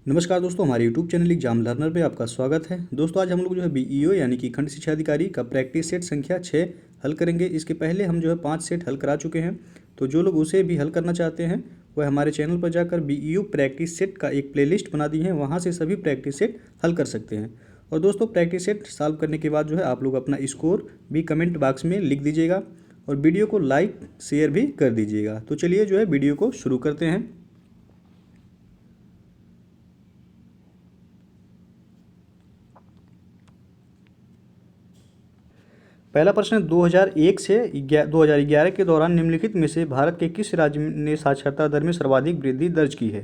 नमस्कार दोस्तों, हमारे यूट्यूब चैनल एग्जाम लर्नर पे आपका स्वागत है। दोस्तों आज हम लोग जो है बीईओ यानी कि खंड शिक्षा अधिकारी का प्रैक्टिस सेट संख्या 6 हल करेंगे। इसके पहले हम जो है 5 सेट हल करा चुके हैं, तो जो लोग उसे भी हल करना चाहते हैं वह हमारे चैनल पर जाकर बीईओ प्रैक्टिस सेट का एक प्लेलिस्ट बना दी है, वहाँ से सभी प्रैक्टिस सेट हल कर सकते हैं। और दोस्तों प्रैक्टिस सेट सॉल्व करने के बाद जो है आप लोग अपना स्कोर भी कमेंट बॉक्स में लिख दीजिएगा और वीडियो को लाइक शेयर भी कर दीजिएगा। तो चलिए जो है वीडियो को शुरू करते हैं। पहला प्रश्न 2001 से 2011 के दौरान निम्नलिखित में से भारत के किस राज्य ने साक्षरता दर में सर्वाधिक वृद्धि दर्ज की है।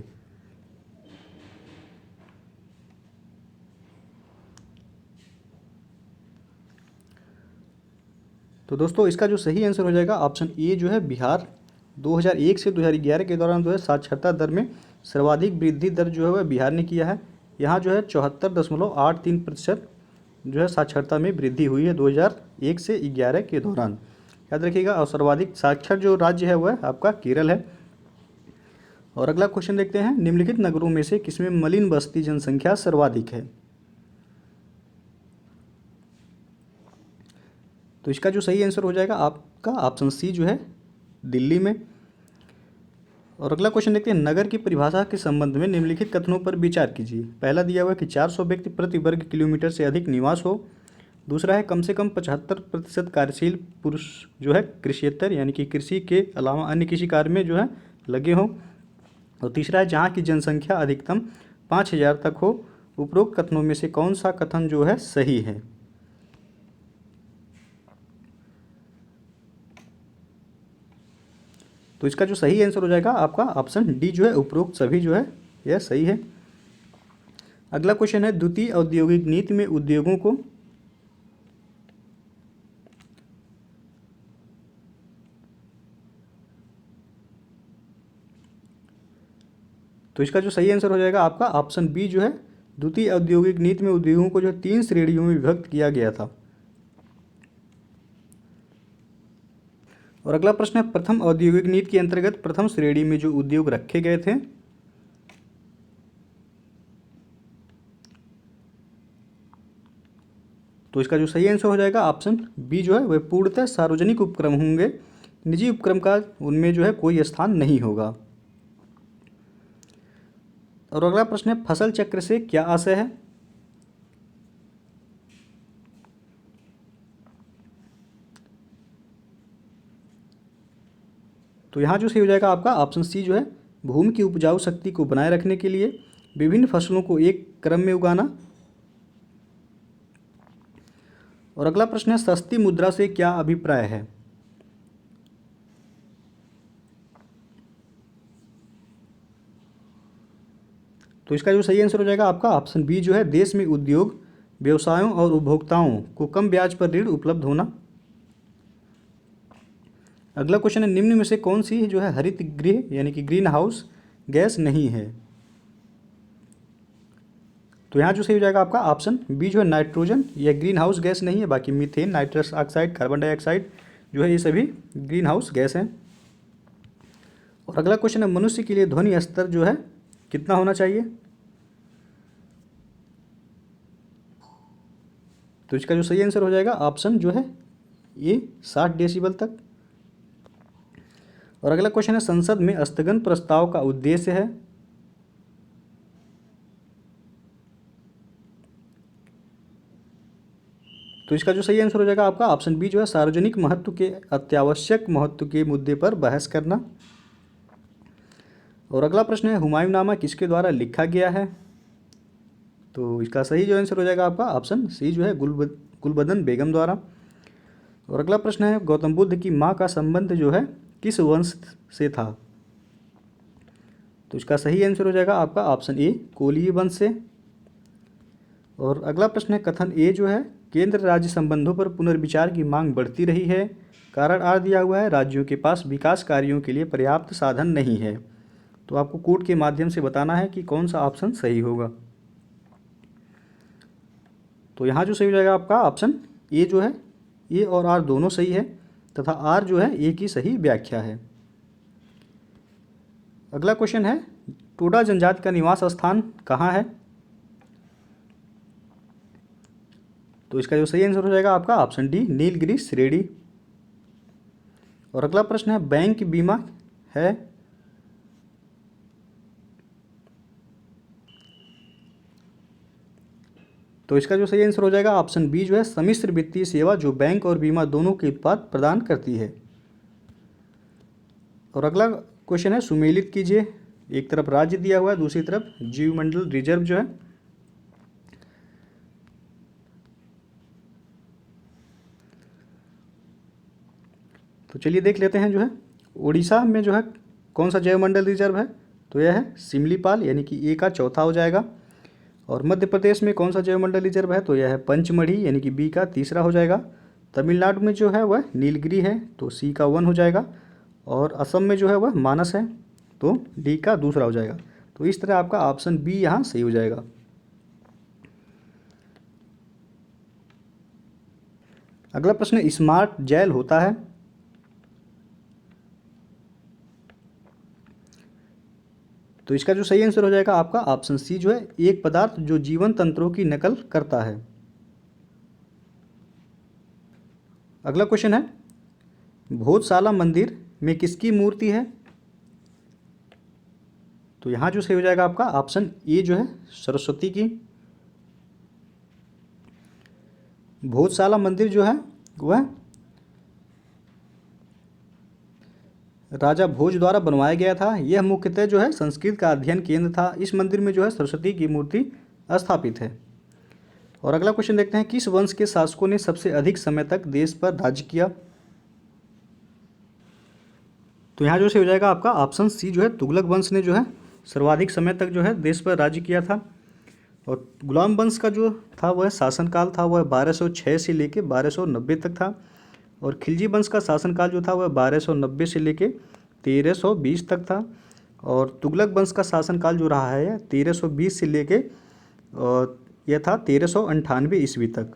तो दोस्तों इसका जो सही आंसर हो जाएगा ऑप्शन ए जो है बिहार। 2001 से 2011 के दौरान जो है साक्षरता दर में सर्वाधिक वृद्धि दर जो है वह बिहार ने किया है। यहाँ जो है 74.83% जो है साक्षरता में वृद्धि हुई है 2001 से 11 के दौरान, याद रखिएगा। और सर्वाधिक साक्षर जो राज्य है वह आपका केरल है। और अगला क्वेश्चन देखते हैं, निम्नलिखित नगरों में से किसमें मलिन बस्ती जनसंख्या सर्वाधिक है। तो इसका जो सही आंसर हो जाएगा आपका ऑप्शन सी जो है दिल्ली में। और अगला क्वेश्चन देखते हैं, नगर की परिभाषा के संबंध में निम्नलिखित कथनों पर विचार कीजिए। पहला दिया हुआ है कि 400 व्यक्ति प्रति वर्ग किलोमीटर से अधिक निवास हो। दूसरा है कम से कम 75% कार्यशील पुरुष जो है कृषियेतर यानी कि कृषि के अलावा अन्य किसी कार्य में जो है लगे हों। और तीसरा है जहाँ की जनसंख्या अधिकतम 5000 तक हो। उपरोक्त कथनों में से कौन सा कथन जो है सही है। तो इसका जो सही आंसर हो जाएगा आपका ऑप्शन डी जो है उपरोक्त सभी जो है यह सही है। अगला क्वेश्चन है, द्वितीय औद्योगिक नीति में उद्योगों को तो इसका जो सही आंसर हो जाएगा आपका ऑप्शन बी जो है द्वितीय औद्योगिक नीति में उद्योगों को जो 3 श्रेणियों में विभक्त किया गया था। और अगला प्रश्न है, प्रथम औद्योगिक नीति के अंतर्गत प्रथम श्रेणी में जो उद्योग रखे गए थे तो इसका जो सही आंसर हो जाएगा ऑप्शन बी जो है वह पूर्णतः सार्वजनिक उपक्रम होंगे। निजी उपक्रम का उनमें जो है कोई स्थान नहीं होगा। और अगला प्रश्न है, फसल चक्र से क्या आशय है। तो यहाँ जो सही हो जाएगा आपका ऑप्शन सी जो है भूमि की उपजाऊ शक्ति को बनाए रखने के लिए विभिन्न फसलों को एक क्रम में उगाना। और अगला प्रश्न है, सस्ती मुद्रा से क्या अभिप्राय है। तो इसका जो सही आंसर हो जाएगा आपका ऑप्शन बी जो है देश में उद्योग व्यवसायों और उपभोक्ताओं को कम ब्याज पर ऋण उपलब्ध होना। अगला क्वेश्चन है, निम्न में से कौन सी जो है हरित गृह यानी कि ग्रीन हाउस गैस नहीं है। तो यहाँ जो सही हो जाएगा आपका ऑप्शन बी जो है नाइट्रोजन, यह ग्रीन हाउस गैस नहीं है। बाकी methane, nitrous oxide, carbon dioxide जो है ये सभी ग्रीन हाउस गैस हैं। और अगला क्वेश्चन है, मनुष्य के लिए ध्वनि स्तर जो है कितना होना चाहिए। तो इसका जो सही आंसर हो जाएगा ऑप्शन जो है ये 60 डेसिबल तक। और अगला क्वेश्चन है, संसद में स्थगन प्रस्ताव का उद्देश्य है। तो इसका जो सही आंसर हो जाएगा आपका ऑप्शन बी जो है सार्वजनिक महत्व के अत्यावश्यक महत्व के मुद्दे पर बहस करना। और अगला प्रश्न है, हुमायूंनामा किसके द्वारा लिखा गया है। तो इसका सही जो आंसर हो जाएगा आपका ऑप्शन सी जो है गुलबदन बेगम द्वारा। और अगला प्रश्न है, गौतम बुद्ध की माँ का संबंध जो है किस वंश से था। तो इसका सही आंसर हो जाएगा आपका ऑप्शन ए कोलीय वंश से। और अगला प्रश्न है, कथन ए जो है केंद्र राज्य संबंधों पर पुनर्विचार की मांग बढ़ती रही है। कारण आर दिया हुआ है राज्यों के पास विकास कार्यों के लिए पर्याप्त साधन नहीं है। तो आपको कोड के माध्यम से बताना है कि कौन सा ऑप्शन सही होगा। तो यहाँ जो सही हो जाएगा आपका ऑप्शन ए जो है ए और आर दोनों सही है तथा आर जो है ए की सही व्याख्या है। अगला क्वेश्चन है टोडा जनजाति का निवास स्थान कहाँ है? तो इसका जो सही आंसर हो जाएगा आपका ऑप्शन डी, नीलगिरी श्रेणी। और अगला प्रश्न है, बैंक बीमा है? तो इसका जो सही आंसर हो जाएगा ऑप्शन बी जो है, सम्मिश्र वित्तीय सेवा, जो बैंक और बीमा दोनों के उत्पाद प्रदान करती है। और अगला क्वेश्चन है, सुमेलित कीजिए। एक तरफ राज्य दिया हुआ है, दूसरी तरफ जीवमंडल रिजर्व जो है। तो चलिए देख लेते हैं जो है, उड़ीसा में जो है कौन सा जैवमंडल रिजर्व है? तो यह है सिमलीपाल, यानी कि ए का चौथा हो जाएगा। और मध्य प्रदेश में कौन सा जैवमंडल रिजर्व है? तो यह है पंचमढ़ी, यानी कि बी का तीसरा हो जाएगा। तमिलनाडु में जो है वह नीलगिरी है, तो सी का 1 हो जाएगा। और असम में जो है वह मानस है, तो डी का दूसरा हो जाएगा। तो इस तरह आपका ऑप्शन बी यहाँ सही हो जाएगा। अगला प्रश्न, स्मार्ट जेल होता है? तो इसका जो सही आंसर हो जाएगा आपका ऑप्शन सी जो है, एक पदार्थ जो जीवन तंत्रों की नकल करता है। अगला क्वेश्चन है, भोजशाला मंदिर में किसकी मूर्ति है? तो यहाँ जो सही हो जाएगा आपका ऑप्शन ए जो है, सरस्वती की। भोजशाला मंदिर जो है वह राजा भोज द्वारा बनवाया गया था। यह मुख्यतः जो है संस्कृत का अध्ययन केंद्र था। इस मंदिर में जो है सरस्वती की मूर्ति स्थापित है। और अगला क्वेश्चन देखते हैं, किस वंश के शासकों ने सबसे अधिक समय तक देश पर राज्य किया? तो यहाँ जो से हो जाएगा आपका ऑप्शन सी जो है, तुगलक वंश ने जो है सर्वाधिक समय तक जो है देश पर राज्य किया था। और गुलाम वंश का जो था वह शासनकाल था वह 1206 से लेके 1290 तक था। और खिलजी वंश का शासनकाल जो था वह 1290 से लेके 1320 तक था। और तुगलक वंश का शासनकाल जो रहा है 1320 से लेके यह था 1398 ईस्वी तक।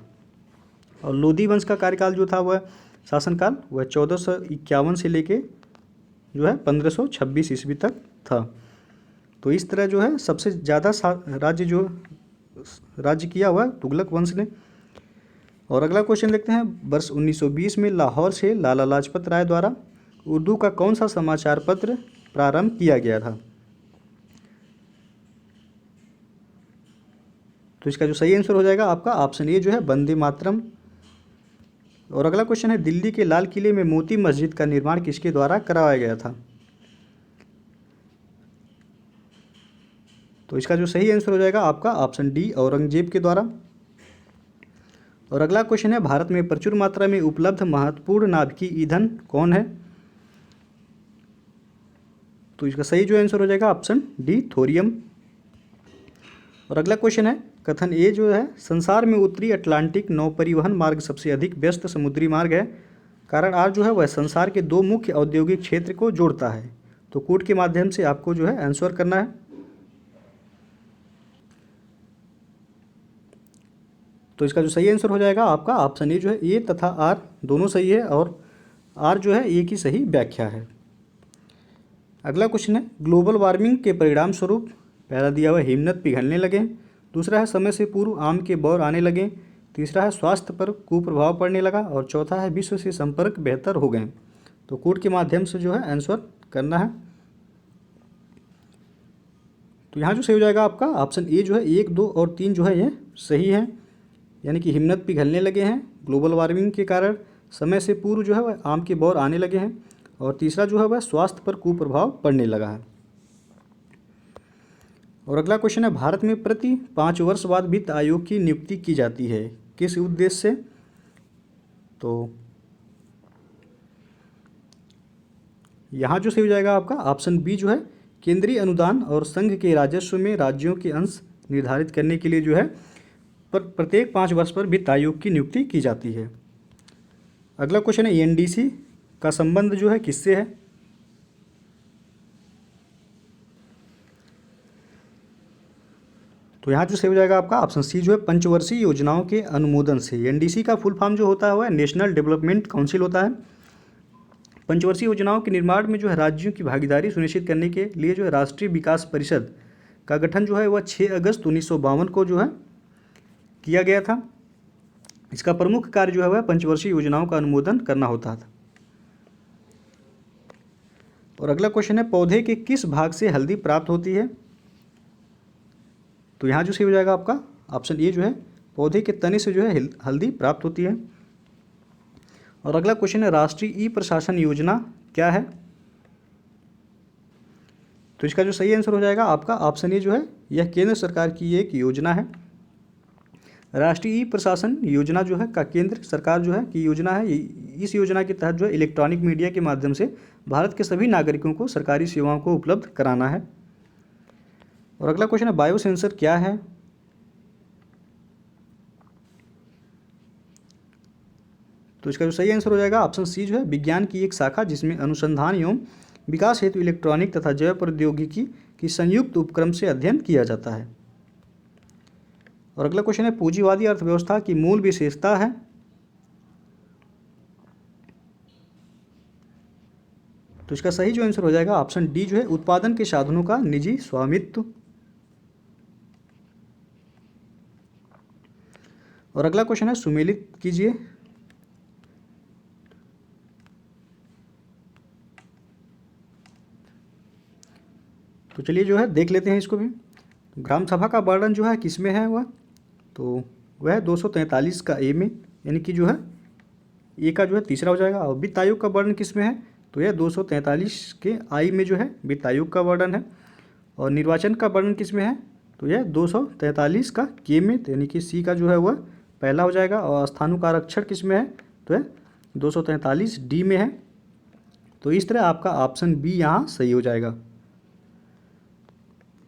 और लोधी वंश का कार्यकाल जो था वह शासनकाल वह 1451 से लेके जो है 1526 ईस्वी तक था। तो इस तरह जो है सबसे ज़्यादा राज्य किया हुआ तुगलक वंश ने। और अगला क्वेश्चन देखते हैं, वर्ष 1920 में लाहौर से लाला लाजपत राय द्वारा उर्दू का कौन सा समाचार पत्र प्रारंभ किया गया था? तो इसका जो सही आंसर हो जाएगा आपका ऑप्शन ए जो है, वंदे मातरम। और अगला क्वेश्चन है, दिल्ली के लाल किले में मोती मस्जिद का निर्माण किसके द्वारा करवाया गया था? तो इसका जो सही आंसर हो जाएगा आपका ऑप्शन डी, औरंगजेब के द्वारा। और अगला क्वेश्चन है, भारत में प्रचुर मात्रा में उपलब्ध महत्वपूर्ण नाभिकीय ईंधन कौन है? तो इसका सही जो आंसर हो जाएगा ऑप्शन डी, थोरियम। और अगला क्वेश्चन है, कथन ए जो है, संसार में उत्तरी अटलांटिक नौ परिवहन मार्ग सबसे अधिक व्यस्त समुद्री मार्ग है। कारण आर जो है वह संसार के दो मुख्य औद्योगिक क्षेत्र को जोड़ता है। तो कोड के माध्यम से आपको जो है आंसर करना है। तो इसका जो सही आंसर हो जाएगा आपका ऑप्शन ए जो है, ए तथा आर दोनों सही है। और आर जो है ए की सही व्याख्या है। अगला क्वेश्चन है, ग्लोबल वार्मिंग के परिणाम स्वरूप पहला दिया हुआ हिमनद पिघलने लगे, दूसरा है समय से पूर्व आम के बौर आने लगे, तीसरा है स्वास्थ्य पर कुप्रभाव पड़ने लगा, और चौथा है विश्व से संपर्क बेहतर हो गए। तो कोड के माध्यम से जो है आंसर करना है। तो यहाँ जो सही हो जाएगा आपका ऑप्शन ए जो है, 1, 2 और 3 जो है ये सही है। यानी कि हिमनद पिघलने लगे हैं ग्लोबल वार्मिंग के कारण, समय से पूर्व जो है वह आम के बौर आने लगे हैं, और तीसरा जो है वह स्वास्थ्य पर कुप्रभाव पड़ने लगा है। और अगला क्वेश्चन है, भारत में प्रति 5 वर्ष बाद वित्त आयोग की नियुक्ति की जाती है, किस उद्देश्य से? तो यहाँ जो सही हो जाएगा आपका ऑप्शन बी जो है, केंद्रीय अनुदान और संघ के राजस्व में राज्यों के अंश निर्धारित करने के लिए जो है प्रत्येक 5 वर्ष पर वित्त आयोग की नियुक्ति की जाती है। अगला क्वेश्चन है, एनडीसी का संबंध जो है किससे है? तो यहाँ जो सही हो जाएगा आपका ऑप्शन सी जो है, पंचवर्षीय योजनाओं के अनुमोदन से। एनडीसी का फुल फॉर्म जो होता है वह नेशनल डेवलपमेंट काउंसिल होता है। पंचवर्षीय योजनाओं के निर्माण में जो है राज्यों की भागीदारी सुनिश्चित करने के लिए जो है राष्ट्रीय विकास परिषद का गठन जो है वह 6 अगस्त 1952 को जो है किया गया था। इसका प्रमुख कार्य जो है वह पंचवर्षीय योजनाओं का अनुमोदन करना होता था। और अगला क्वेश्चन है, पौधे के किस भाग से हल्दी प्राप्त होती है? तो यहाँ जो सही हो जाएगा आपका ऑप्शन ए जो है, पौधे के तने से जो है हल्दी प्राप्त होती है। और अगला क्वेश्चन है, राष्ट्रीय ई प्रशासन योजना क्या है? तो इसका जो सही आंसर हो जाएगा आपका ऑप्शन ए जो है, यह केंद्र सरकार की एक योजना है। राष्ट्रीय ई प्रशासन योजना जो है का केंद्र सरकार जो है की योजना है। इस योजना के तहत जो है इलेक्ट्रॉनिक मीडिया के माध्यम से भारत के सभी नागरिकों को सरकारी सेवाओं को उपलब्ध कराना है। और अगला क्वेश्चन है, बायोसेंसर क्या है? तो इसका जो सही आंसर हो जाएगा ऑप्शन सी जो है, विज्ञान की एक शाखा जिसमें अनुसंधान एवं विकास हेतु इलेक्ट्रॉनिक तथा जैव प्रौद्योगिकी की संयुक्त उपक्रम से अध्ययन किया जाता है। और अगला क्वेश्चन है, पूंजीवादी अर्थव्यवस्था की मूल विशेषता है? तो इसका सही जो आंसर हो जाएगा ऑप्शन डी जो है, उत्पादन के साधनों का निजी स्वामित्व। और अगला क्वेश्चन है, सुमेलित कीजिए। तो चलिए जो है देख लेते हैं इसको भी। ग्राम सभा का वर्णन जो है किस में है वह? तो वह 243 का ए में, यानी कि जो है ए का जो है तीसरा हो जाएगा। और वित्त आयोग का वर्णन किस में है? तो यह 243 के आई में जो है वित्त आयोग का वर्णन है। और निर्वाचन का वर्णन किस में है? तो यह 243 का के में, यानी कि सी का जो है वह पहला हो जाएगा। और स्थानों का आरक्षण किस में है? तो यह 243 डी में है। तो इस तरह आपका ऑप्शन बी यहाँ सही हो जाएगा।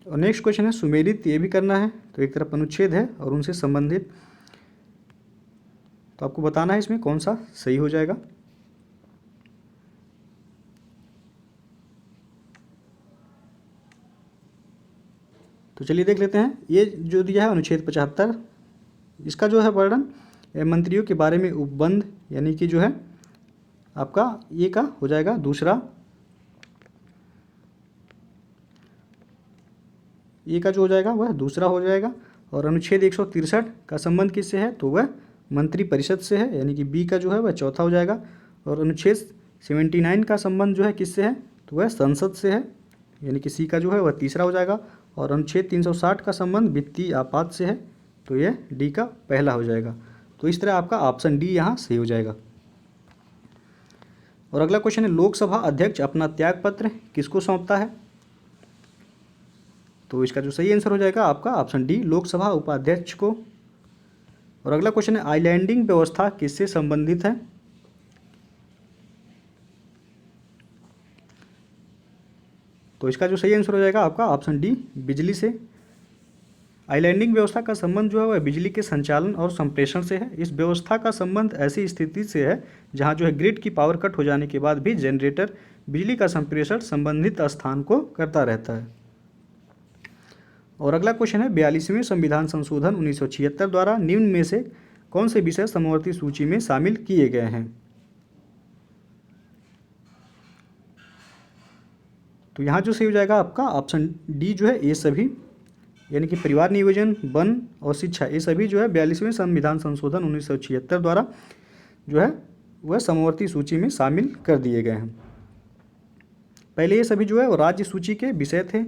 और नेक्स्ट क्वेश्चन है, सुमेलित ये भी करना है। तो एक तरफ अनुच्छेद है और उनसे संबंधित, तो आपको बताना है इसमें कौन सा सही हो जाएगा। तो चलिए देख लेते हैं। ये जो दिया है अनुच्छेद 75, इसका जो है वर्णन मंत्रियों के बारे में उपबंध, यानी कि जो है आपका ये का हो जाएगा दूसरा। ये का जो हो जाएगा वह दूसरा हो जाएगा। और अनुच्छेद 163 का संबंध किससे है? तो वह मंत्री परिषद से है, यानी कि बी का जो है वह चौथा हो जाएगा। और अनुच्छेद 79 का संबंध जो है किससे है? तो वह संसद से है, यानी कि सी का जो है वह तीसरा हो जाएगा। और अनुच्छेद 360 का संबंध वित्तीय आपात से है, तो यह डी का पहला हो जाएगा। तो इस तरह आपका ऑप्शन डी यहाँ सही हो जाएगा। और अगला क्वेश्चन है, लोकसभा अध्यक्ष अपना त्यागपत्र किसको सौंपता है? तो इसका जो सही आंसर हो जाएगा आपका ऑप्शन डी, लोकसभा उपाध्यक्ष को। और अगला क्वेश्चन है, आइलैंडिंग व्यवस्था किससे संबंधित है? तो इसका जो सही आंसर हो जाएगा आपका ऑप्शन डी, बिजली से। आइलैंडिंग व्यवस्था का संबंध जो है वह बिजली के संचालन और संप्रेषण से है। इस व्यवस्था का संबंध ऐसी स्थिति से है जहां जो है ग्रिड की पावर कट हो जाने के बाद भी जनरेटर बिजली का संप्रेषण संबंधित स्थान को करता रहता है। और अगला क्वेश्चन है, 42वें संविधान संशोधन 1976 द्वारा निम्न में से कौन से विषय समवर्ती सूची में शामिल किए गए हैं? तो यहाँ जो सही हो जाएगा आपका ऑप्शन डी जो है, ये सभी, यानी कि परिवार नियोजन, वन और शिक्षा, ये सभी जो है 42वें संविधान संशोधन 1976 द्वारा जो है वह समवर्ती सूची में शामिल कर दिए गए हैं। पहले ये सभी जो है वो राज्य सूची के विषय थे।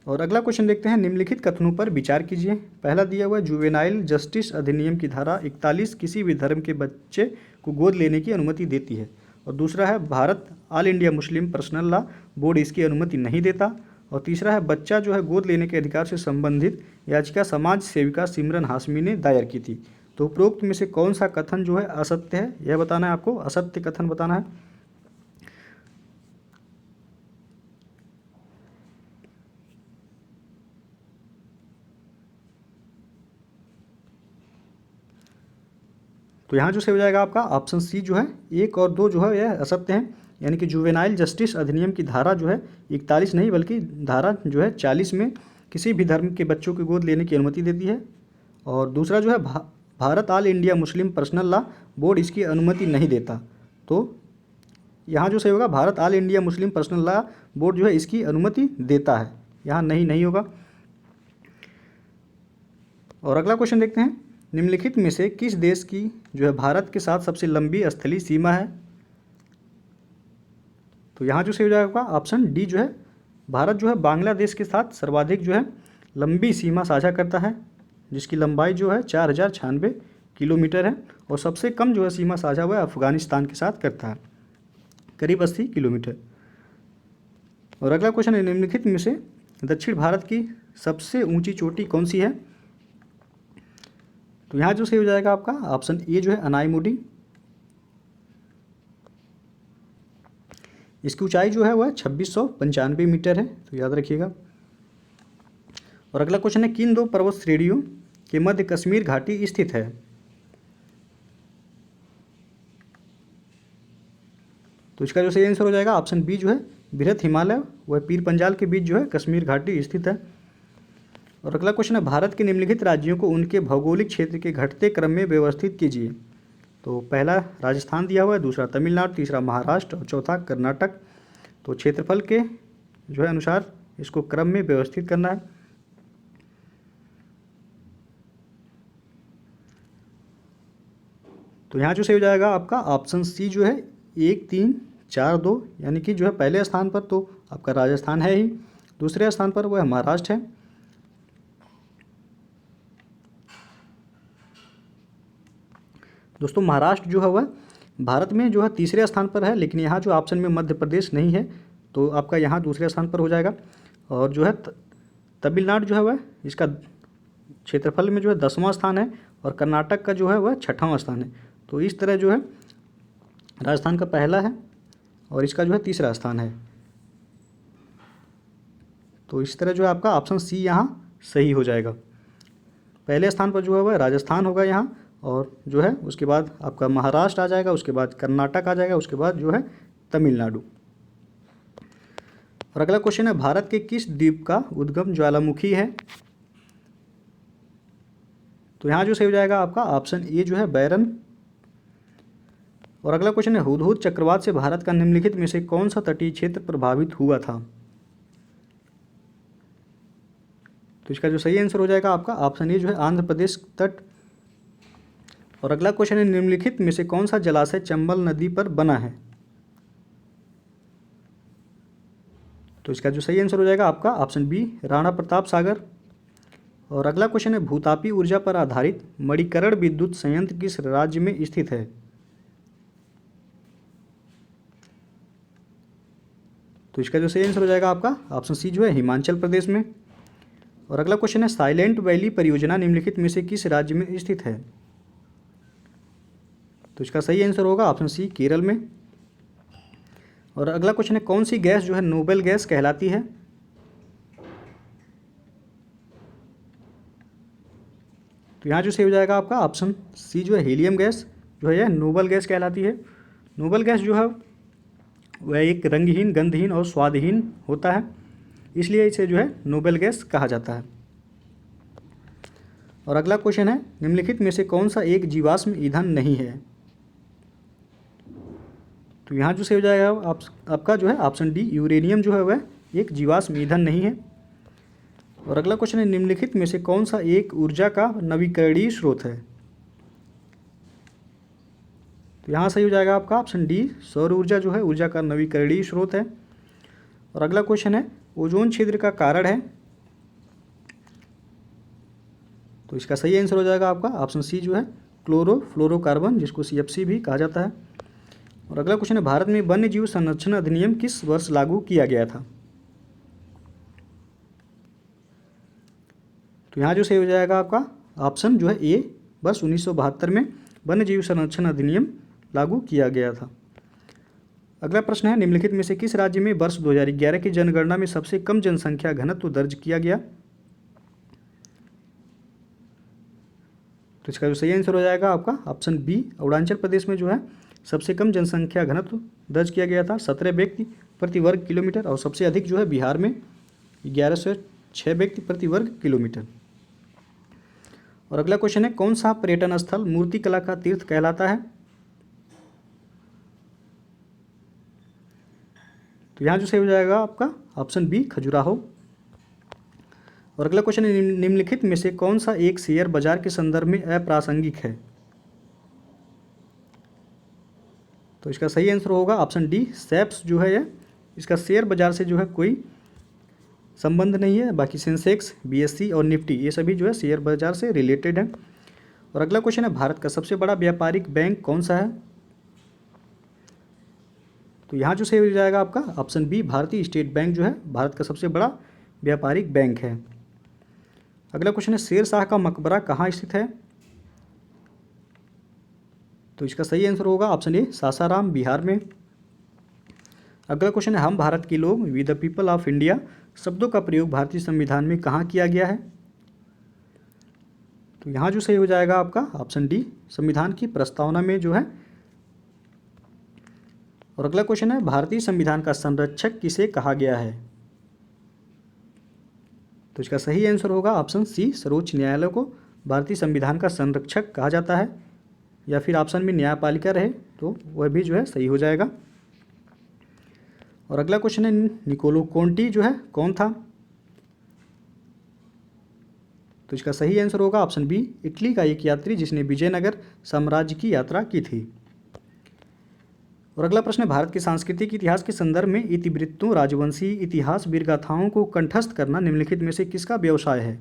और अगला क्वेश्चन देखते हैं, निम्नलिखित कथनों पर विचार कीजिए। पहला दिया हुआ, जुवेनाइल जस्टिस अधिनियम की धारा 41 किसी भी धर्म के बच्चे को गोद लेने की अनुमति देती है। और दूसरा है, Bharat all India Muslim personal law board इसकी अनुमति नहीं देता। और तीसरा है, बच्चा जो है गोद लेने के अधिकार से संबंधित याचिका समाज सेविका सिमरन हाशमी ने दायर की थी। तो उपरोक्त में से कौन सा कथन जो है असत्य है, यह बताना है आपको, असत्य कथन बताना है। तो यहाँ जो सही हो जाएगा आपका ऑप्शन सी जो है, 1 और 2 जो है यह असत्य हैं। यानी कि जुवेनाइल जस्टिस अधिनियम की धारा जो है 41 नहीं बल्कि धारा जो है 40 में किसी भी धर्म के बच्चों की गोद लेने की अनुमति देती है। और दूसरा जो है, Bharat all India Muslim personal law board इसकी अनुमति नहीं देता। तो यहाँ जो सही होगा Bharat all India Muslim personal law board जो है इसकी अनुमति देता है, यहाँ नहीं होगा। और अगला क्वेश्चन देखते हैं, निम्नलिखित में से किस देश की जो है भारत के साथ सबसे लंबी स्थलीय सीमा है? तो यहाँ जो सही हो जाएगा ऑप्शन डी जो है, भारत जो है बांग्लादेश के साथ सर्वाधिक जो है लंबी सीमा साझा करता है, जिसकी लंबाई जो है 4096 किलोमीटर है। और सबसे कम जो है सीमा साझा हुआ अफगानिस्तान के साथ करता है, करीब 80 किलोमीटर। और अगला क्वेश्चन है, निम्नलिखित में से दक्षिण भारत की सबसे ऊंची चोटी कौन सी है? तो यहाँ जो सही हो जाएगा आपका ऑप्शन ए जो है अनाईमुडी। इसकी ऊंचाई जो है वह 2695 मीटर है, तो याद रखिएगा। और अगला क्वेश्चन है, किन दो पर्वत श्रेणियों के मध्य कश्मीर घाटी स्थित है? तो इसका जो सही आंसर हो जाएगा ऑप्शन बी जो है बृहत हिमालय व पीर पंजाल के बीच जो है कश्मीर घाटी स्थित है। और अगला क्वेश्चन है, भारत के निम्नलिखित राज्यों को उनके भौगोलिक क्षेत्र के घटते क्रम में व्यवस्थित कीजिए। तो पहला राजस्थान दिया हुआ है, दूसरा तमिलनाडु, तीसरा महाराष्ट्र और चौथा कर्नाटक। तो क्षेत्रफल के जो है अनुसार इसको क्रम में व्यवस्थित करना है। तो यहाँ जो सही हो जाएगा आपका ऑप्शन सी जो है 1 3 4 2, यानी कि जो है पहले स्थान पर तो आपका राजस्थान है ही, दूसरे स्थान पर वह महाराष्ट्र है। दोस्तों महाराष्ट्र जो है वह भारत में जो है तीसरे स्थान पर है, लेकिन यहाँ जो ऑप्शन में मध्य प्रदेश नहीं है तो आपका यहाँ दूसरे स्थान पर हो जाएगा। और जो है तमिलनाडु जो है वह इसका क्षेत्रफल में जो है 10वां स्थान है और कर्नाटक का जो है वह 6वां स्थान है। तो इस तरह जो है राजस्थान का पहला है और इसका जो है तीसरा स्थान है। तो इस तरह जो है आपका ऑप्शन सी यहाँ सही हो जाएगा। पहले स्थान पर जो है वह राजस्थान होगा यहाँ, और जो है उसके बाद आपका महाराष्ट्र आ जाएगा, उसके बाद कर्नाटक आ जाएगा, उसके बाद जो है तमिलनाडु। और अगला क्वेश्चन है, भारत के किस द्वीप का उद्गम ज्वालामुखी है? तो यहाँ जो सही हो जाएगा आपका ऑप्शन ए जो है बैरन। और अगला क्वेश्चन है, हुदहुद चक्रवात से भारत का निम्नलिखित में से कौन सा तटीय क्षेत्र प्रभावित हुआ था? तो इसका जो सही आंसर हो जाएगा आपका ऑप्शन ए जो है आंध्र प्रदेश तट। और अगला क्वेश्चन है, निम्नलिखित में से कौन सा जलाशय चंबल नदी पर बना है? तो इसका जो सही आंसर हो जाएगा आपका ऑप्शन बी राणा प्रताप सागर। और अगला क्वेश्चन है, भूतापी ऊर्जा पर आधारित मणिकरण विद्युत संयंत्र किस राज्य में स्थित है? तो इसका जो सही आंसर हो जाएगा आपका ऑप्शन सी जो है हिमाचल प्रदेश में। और अगला क्वेश्चन है, साइलेंट वैली परियोजना निम्नलिखित में से किस राज्य में स्थित है? तो इसका सही आंसर होगा ऑप्शन सी केरल में। और अगला क्वेश्चन है, कौन सी गैस जो है नोबेल गैस कहलाती है? तो यहाँ जो सही हो जाएगा आपका ऑप्शन सी जो है हीलियम गैस जो है यह नोबेल गैस कहलाती है। नोबेल गैस जो है वह एक रंगहीन, गंधहीन और स्वादहीन होता है, इसलिए इसे जो है नोबेल गैस कहा जाता है। और अगला क्वेश्चन है, निम्नलिखित में से कौन सा एक जीवाश्म ईंधन नहीं है? तो यहाँ जो सही हो जाएगा आपका जो है ऑप्शन डी यूरेनियम जो है वह एक जीवाश्म ईंधन नहीं है। और अगला क्वेश्चन है, निम्नलिखित में से कौन सा एक ऊर्जा का नवीकरणीय स्रोत है? तो यहाँ सही हो जाएगा आपका ऑप्शन डी सौर ऊर्जा जो है ऊर्जा का नवीकरणीय स्रोत है। और अगला क्वेश्चन है, ओजोन छिद्र का कारण है? तो इसका सही आंसर हो जाएगा आपका ऑप्शन सी जो है क्लोरोफ्लोरोकार्बन, जिसको CFC भी कहा जाता है। और अगला क्वेश्चन है, भारत में वन्य जीव संरक्षण अधिनियम किस वर्ष लागू किया गया था? तो यहाँ जो सही हो जाएगा आपका ऑप्शन जो है ए वर्ष 1972 में वन्य जीव संरक्षण अधिनियम लागू किया गया था। अगला प्रश्न है, निम्नलिखित में से किस राज्य में वर्ष 2011 की जनगणना में सबसे कम जनसंख्या घनत्व दर्ज किया गया? तो इसका जो सही आंसर हो जाएगा आपका ऑप्शन बी अरुणाचल प्रदेश में जो है सबसे कम जनसंख्या घनत्व दर्ज किया गया था 17 व्यक्ति प्रति वर्ग किलोमीटर, और सबसे अधिक जो है बिहार में 1106 व्यक्ति प्रति वर्ग किलोमीटर। और अगला क्वेश्चन है, कौन सा पर्यटन स्थल मूर्तिकला का तीर्थ कहलाता है? तो यहाँ जो सही हो जाएगा आपका ऑप्शन बी खजुराहो। और अगला क्वेश्चन है, निम्नलिखित में से कौन सा एक शेयर बाजार के संदर्भ में अप्रासंगिक है? तो इसका सही आंसर होगा ऑप्शन डी सेप्स जो है ये, इसका शेयर बाजार से जो है कोई संबंध नहीं है। बाकी सेंसेक्स, बीएससी और निफ्टी ये सभी जो है शेयर बाजार से रिलेटेड है। और अगला क्वेश्चन है, भारत का सबसे बड़ा व्यापारिक बैंक कौन सा है? तो यहाँ जो सही हो जाएगा आपका ऑप्शन बी भारतीय स्टेट बैंक जो है भारत का सबसे बड़ा व्यापारिक बैंक है। अगला क्वेश्चन है, शेर शाह का मकबरा कहाँ स्थित है? तो इसका सही आंसर होगा ऑप्शन ए सासाराम, बिहार में। अगला क्वेश्चन है, हम भारत के लोग we the people of India शब्दों का प्रयोग भारतीय संविधान में कहाँ किया गया है? तो यहाँ जो सही हो जाएगा आपका ऑप्शन डी संविधान की प्रस्तावना में जो है। और अगला क्वेश्चन है, भारतीय संविधान का संरक्षक किसे कहा गया है? तो इसका सही आंसर होगा ऑप्शन सी सर्वोच्च न्यायालय को भारतीय संविधान का संरक्षक कहा जाता है, या फिर ऑप्शन में न्यायपालिका रहे तो वह भी जो है सही हो जाएगा। और अगला क्वेश्चन है, निकोलो कोंटी जो है कौन था? तो इसका सही आंसर होगा ऑप्शन बी इटली का एक यात्री जिसने विजयनगर साम्राज्य की यात्रा की थी। और अगला प्रश्न है, भारत के सांस्कृतिक इतिहास के संदर्भ में इतिवृत्तों, राजवंशी इतिहास, वीरगाथाओं को कंठस्थ करना निम्नलिखित में से किसका व्यवसाय है?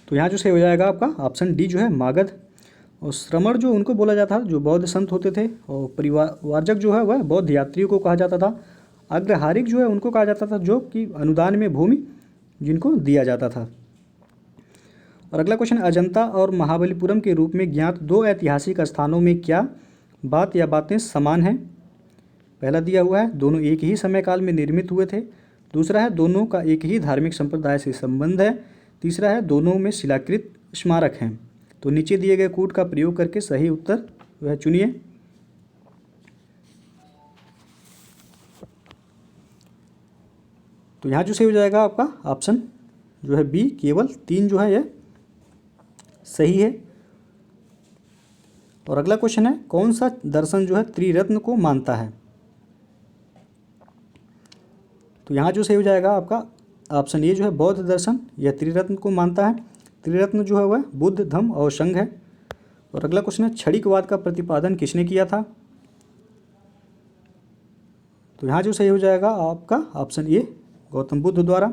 तो यहाँ जो सही हो जाएगा आपका ऑप्शन डी जो है मागध। और श्रमण जो उनको बोला जाता था जो बौद्ध संत होते थे, और परिवारजक जो है वह बौद्ध यात्रियों को कहा जाता था। अग्रहारिक जो है उनको कहा जाता था जो कि अनुदान में भूमि जिनको दिया जाता था। और अगला क्वेश्चन, अजंता और महाबलीपुरम के रूप में ज्ञात दो ऐतिहासिक स्थानों में क्या बात या बातें समान हैं? पहला दिया हुआ है दोनों एक ही समय काल में निर्मित हुए थे। दूसरा है दोनों का एक ही धार्मिक संप्रदाय से संबंध है। तीसरा है दोनों में शिलाकृत स्मारक हैं। तो नीचे दिए गए कोड का प्रयोग करके सही उत्तर वह चुनिए। तो यहाँ जो सही हो जाएगा आपका ऑप्शन जो है बी केवल 3 जो है यह सही है। और अगला क्वेश्चन है, कौन सा दर्शन जो है त्रिरत्न को मानता है? तो यहाँ जो सही हो जाएगा आपका ऑप्शन ए जो है बौद्ध दर्शन यह त्रिरत्न को मानता है। त्रिरत्न जो है वह बुद्ध, धम्म और संघ है। और अगला क्वेश्चन है, क्षणिकवाद का प्रतिपादन किसने किया था? तो यहाँ जो सही हो जाएगा आपका ऑप्शन ए गौतम बुद्ध द्वारा।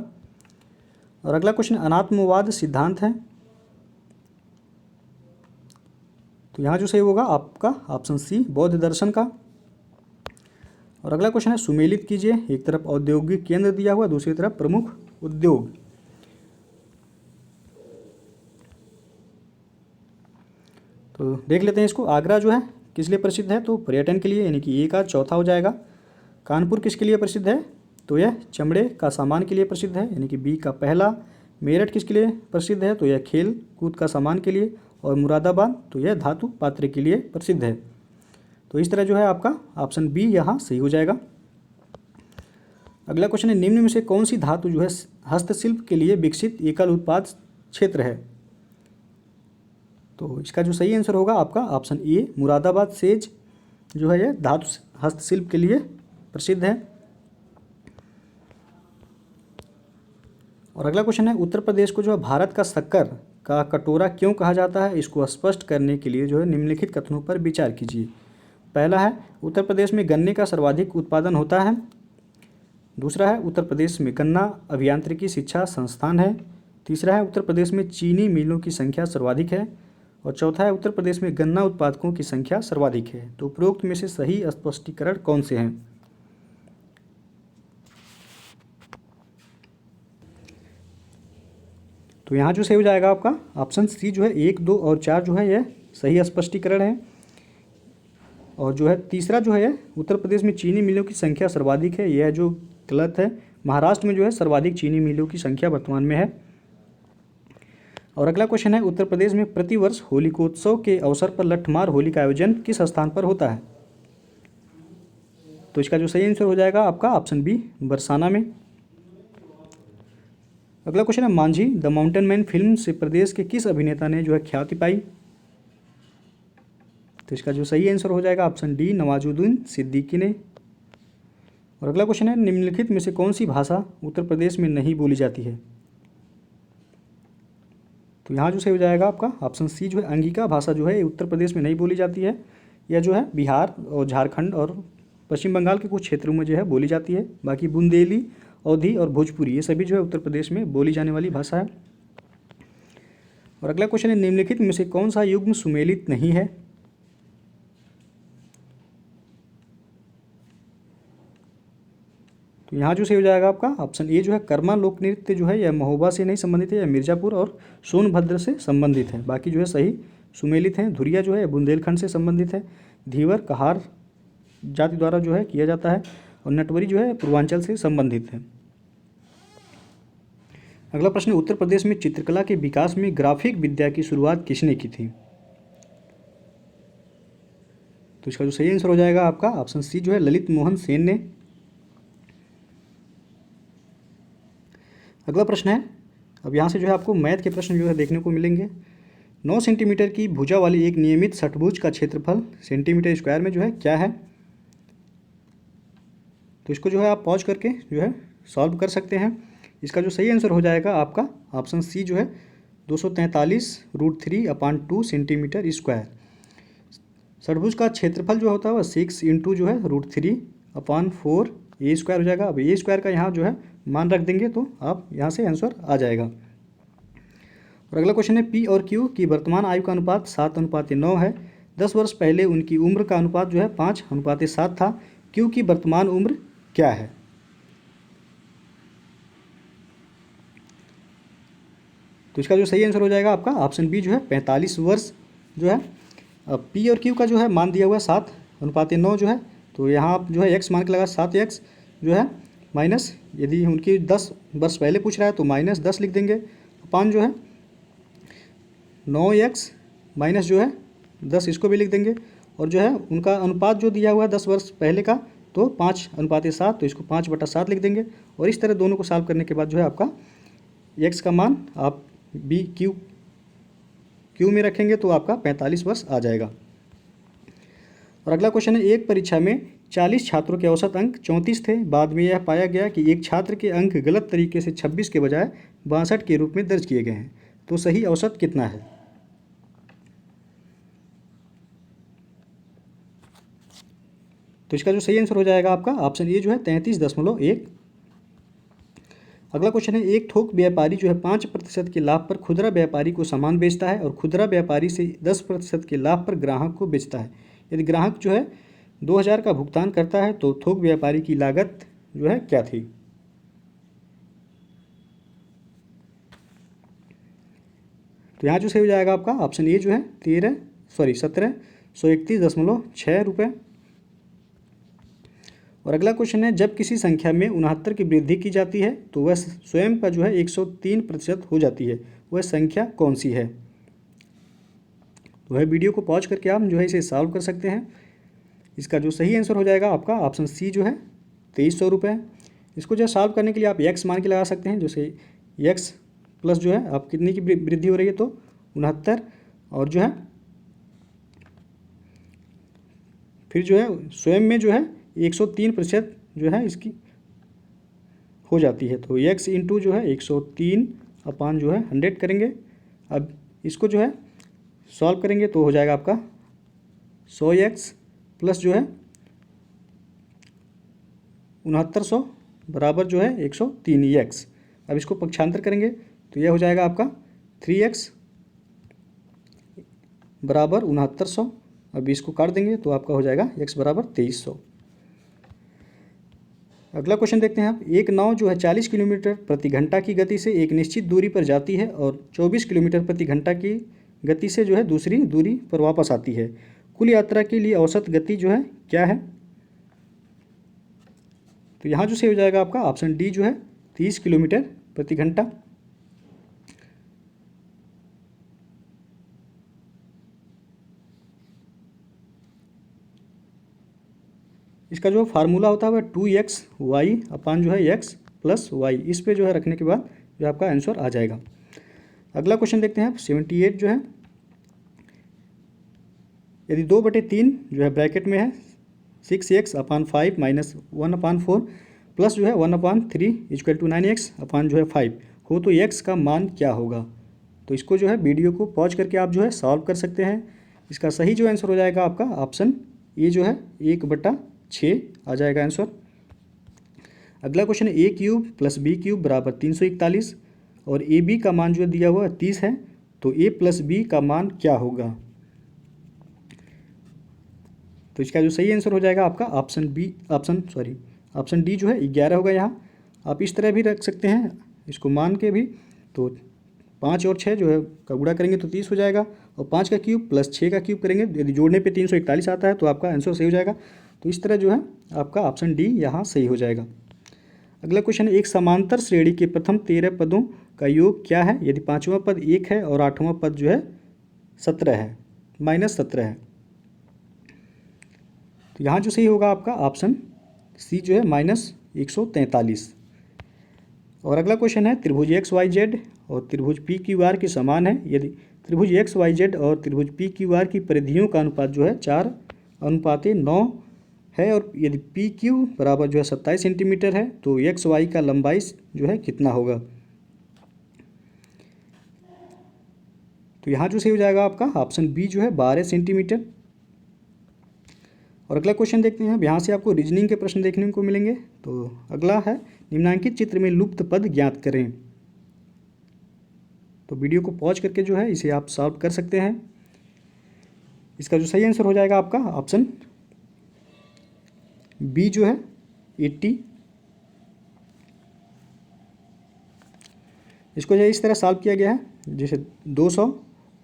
और अगला क्वेश्चन, अनात्मवाद सिद्धांत है। तो यहाँ जो सही होगा आपका ऑप्शन सी बौद्ध दर्शन का। और अगला क्वेश्चन है, सुमेलित कीजिए। एक तरफ औद्योगिक केंद्र दिया हुआ, दूसरी तरफ प्रमुख उद्योग। तो देख लेते हैं इसको। आगरा जो है किस लिए प्रसिद्ध है? तो पर्यटन के लिए, यानी कि ए का चौथा हो जाएगा। कानपुर किसके लिए प्रसिद्ध है? तो यह चमड़े का सामान के लिए प्रसिद्ध है, यानी कि बी का पहला। मेरठ किसके लिए प्रसिद्ध है? तो यह खेल कूद का सामान के लिए। और मुरादाबाद तो यह धातु पात्र के लिए प्रसिद्ध है। तो इस तरह जो है आपका ऑप्शन बी यहाँ सही हो जाएगा। अगला क्वेश्चन है, निम्न में से कौन सी धातु जो है हस्तशिल्प के लिए विकसित एकल उत्पाद क्षेत्र है? तो इसका जो सही आंसर होगा आपका ऑप्शन ए मुरादाबाद सेज जो है यह धातु हस्तशिल्प के लिए प्रसिद्ध है। और अगला क्वेश्चन है, उत्तर प्रदेश को जो है भारत का शक्कर का कटोरा क्यों कहा जाता है? इसको स्पष्ट करने के लिए जो है निम्नलिखित कथनों पर विचार कीजिए। पहला है, उत्तर प्रदेश में गन्ने का सर्वाधिक उत्पादन होता है। दूसरा है, उत्तर प्रदेश में गन्ना अभियांत्रिकी शिक्षा संस्थान है। तीसरा है, उत्तर प्रदेश में चीनी मिलों की संख्या सर्वाधिक है। और चौथा है, उत्तर प्रदेश में गन्ना उत्पादकों की संख्या सर्वाधिक है। तो उपरोक्त में से सही स्पष्टीकरण कौन से हैं? तो यहाँ जो सही हो जाएगा आपका ऑप्शन सी जो है 1, 2 और 4 जो है यह सही स्पष्टीकरण है। और जो है तीसरा जो है उत्तर प्रदेश में चीनी मिलों की संख्या सर्वाधिक है, यह जो गलत है। महाराष्ट्र में जो है सर्वाधिक चीनी मिलों की संख्या वर्तमान में है। और अगला क्वेश्चन है, उत्तर प्रदेश में प्रतिवर्ष होलिकोत्सव के अवसर पर लठमार होली का आयोजन किस स्थान पर होता है? तो इसका जो सही आंसर हो जाएगा आपका ऑप्शन बी बरसाना में। अगला क्वेश्चन है, Manjhi the mountain man film से प्रदेश के किस अभिनेता ने जो है ख्याति पाई? तो इसका जो सही आंसर हो जाएगा ऑप्शन डी, नवाजुद्दीन सिद्दीकी ने। और अगला क्वेश्चन है, निम्नलिखित में से कौन सी भाषा उत्तर प्रदेश में नहीं बोली जाती है? तो यहाँ जो सही हो जाएगा आपका ऑप्शन सी जो है, अंगिका भाषा जो है उत्तर प्रदेश में नहीं बोली जाती है। यह जो है बिहार और झारखंड और पश्चिम बंगाल के कुछ क्षेत्रों में जो है बोली जाती है। बाकी बुंदेली, अवधी और भोजपुरी ये सभी जो है उत्तर प्रदेश में बोली जाने वाली भाषा है। और अगला क्वेश्चन है, निम्नलिखित में से कौन सा युग्म सुमेलित नहीं है? तो यहाँ जो सही हो जाएगा आपका ऑप्शन ए जो है, कर्मा लोक नृत्य जो है यह महोबा से नहीं संबंधित है, यह मिर्ज़ापुर और सोनभद्र से संबंधित है। बाकी जो है सही सुमेलित हैं। धुरिया जो है बुंदेलखंड से संबंधित है। धीवर कहार जाति द्वारा जो है किया जाता है। और नटवरी जो है पूर्वांचल से संबंधित है। अगला प्रश्न, उत्तर प्रदेश में चित्रकला के विकास में ग्राफिक विद्या की शुरुआत किसने की थी? तो इसका जो सही आंसर हो जाएगा आपका ऑप्शन सी जो है, ललित मोहन सेन ने। अगला प्रश्न है, अब यहाँ से जो है आपको मैथ के प्रश्न जो है देखने को मिलेंगे। 9 सेंटीमीटर की भुजा वाली एक नियमित षट्भुज का क्षेत्रफल सेंटीमीटर स्क्वायर में जो है क्या है? तो इसको जो है आप पॉज करके जो है सॉल्व कर सकते हैं। इसका जो सही आंसर हो जाएगा आपका ऑप्शन सी जो है, 243√3/2 सेंटीमीटर स्क्वायर। षट्भुज का क्षेत्रफल जो होता है वह 6 इंटू जो है √3/4 ए स्क्वायर हो जाएगा। अब ए स्क्वायर का यहाँ जो है मान रख देंगे तो आप यहाँ से आंसर आ जाएगा। और अगला क्वेश्चन है, पी और क्यू की वर्तमान आयु का अनुपात 7:9 है। 10 वर्ष पहले उनकी उम्र का अनुपात जो है 5:7 था। क्यू की वर्तमान उम्र क्या है? तो इसका जो सही आंसर हो जाएगा आपका ऑप्शन बी जो है, 45 वर्ष जो है। अब पी और क्यू का जो है मान दिया हुआ है 7:9 जो है, तो यहाँ आप जो है एक्स मान के लगा 7x जो है माइनस, यदि उनकी 10 वर्ष पहले पूछ रहा है तो -10 लिख देंगे। अपान जो है 9x माइनस जो है 10 इसको भी लिख देंगे। और जो है उनका अनुपात जो दिया हुआ है 10 वर्ष पहले का तो 5:7, तो इसको 5/7 लिख देंगे। और इस तरह दोनों को सॉल्व करने के बाद जो है आपका x का मान आप बी क्यू में रखेंगे तो आपका 45 वर्ष आ जाएगा। और अगला क्वेश्चन है, एक परीक्षा में 40 छात्रों के औसत अंक 34 थे। बाद में यह पाया गया कि एक छात्र के अंक गलत तरीके से 26 के बजाय 62 के रूप में दर्ज किए गए हैं। तो सही औसत कितना है? तो इसका जो सही आंसर हो जाएगा आपका ऑप्शन ए जो है, 33.1। अगला क्वेश्चन है, एक थोक व्यापारी जो है 5% के लाभ पर खुदरा व्यापारी को सामान बेचता है और खुदरा व्यापारी से 10% के लाभ पर ग्राहक को बेचता है। यदि ग्राहक जो है 2000 का भुगतान करता है तो थोक व्यापारी की लागत जो है क्या थी? तो यहाँ जो सही हो जाएगा आपका ऑप्शन ए जो है 1731.6 रुपये। और अगला क्वेश्चन है, जब किसी संख्या में 69 की वृद्धि की जाती है तो वह स्वयं का जो है 103% हो जाती है। वह संख्या कौन सी है? तो वह वीडियो को पॉज करके आप जो है इसे सॉल्व कर सकते हैं। इसका जो सही आंसर हो जाएगा आपका ऑप्शन सी जो है 2300 रुपये। इसको जो है सॉल्व करने के लिए आप x मान के लगा सकते हैं। जैसे x प्लस जो है आप कितनी की वृद्धि हो रही है तो 69, और जो है फिर जो है स्वयं में जो है 103% जो है इसकी हो जाती है। तो x इंटू जो है 103 जो है 100 करेंगे। अब इसको जो है सॉल्व करेंगे तो हो जाएगा आपका 100x प्लस जो है 6900 बराबर जो है 103x। अब इसको पक्षांतर करेंगे तो यह हो जाएगा आपका 3x बराबर 6900। अब इसको काट देंगे तो आपका हो जाएगा x बराबर 2300। अगला क्वेश्चन देखते हैं आप, एक नाव जो है 40 किलोमीटर प्रति घंटा की गति से एक निश्चित दूरी पर जाती है और 24 किलोमीटर प्रति घंटा की गति से जो है दूसरी दूरी पर वापस आती है। कुल यात्रा के लिए औसत गति जो है क्या है? तो यहाँ जो सही हो जाएगा आपका ऑप्शन डी जो है 30 किलोमीटर प्रति घंटा। इसका जो फार्मूला होता है वह 2xy जो है x प्लस y, इस पे जो है रखने के बाद जो आपका आंसर आ जाएगा। अगला क्वेश्चन देखते हैं आप 78 जो है, यदि 2/3 जो है ब्रैकेट में है 6x/5 माइनस 1/4 प्लस जो है 1/3 इक्वल टू 9x जो है 5 हो तो x का मान क्या होगा। तो इसको जो है वीडियो को पॉज करके आप जो है सॉल्व कर सकते हैं। इसका सही जो आंसर हो जाएगा आपका ऑप्शन ए जो है 1/6 आ जाएगा आंसर। अगला क्वेश्चन है a³ + b³ बराबर 341 और ab का मान जो दिया हुआ 30 है तो a + b का मान क्या होगा। तो इसका जो सही आंसर हो जाएगा आपका ऑप्शन डी जो है 11 होगा। यहाँ आप इस तरह भी रख सकते हैं इसको मान के भी। तो 5 और 6 जो है का गुणा करेंगे तो 30 हो जाएगा और 5 का क्यूब प्लस 6 का क्यूब करेंगे यदि जोड़ने पे 341 आता है तो आपका आंसर सही हो जाएगा। तो इस तरह जो है आपका ऑप्शन डी यहाँ सही हो जाएगा। अगला क्वेश्चन है एक समांतर श्रेणी के प्रथम 13 पदों का योग क्या है यदि 5वां पद 1 है और 8वां पद जो है 17 है -17 है। तो यहाँ जो सही होगा आपका ऑप्शन सी जो है -143। और अगला क्वेश्चन है त्रिभुज XYZ और त्रिभुज PQR के समान है यदि त्रिभुज XYZ और त्रिभुज PQR की परिधियों का अनुपात जो है 4:9 है और यदि PQ बराबर जो है 27 सेंटीमीटर है तो XY का लंबाई जो है कितना होगा। तो यहाँ जो सही हो जाएगा आपका ऑप्शन बी जो है 12 सेंटीमीटर। और अगला क्वेश्चन देखते हैं। यहाँ से आपको रीजनिंग के प्रश्न देखने को मिलेंगे। तो अगला है निम्नांकित चित्र में लुप्त पद ज्ञात करें। तो वीडियो को पॉज करके जो है इसे आप सॉल्व कर सकते हैं। इसका जो सही आंसर हो जाएगा आपका ऑप्शन बी जो है 80। इसको जो है इस तरह सॉल्व किया गया है जैसे 200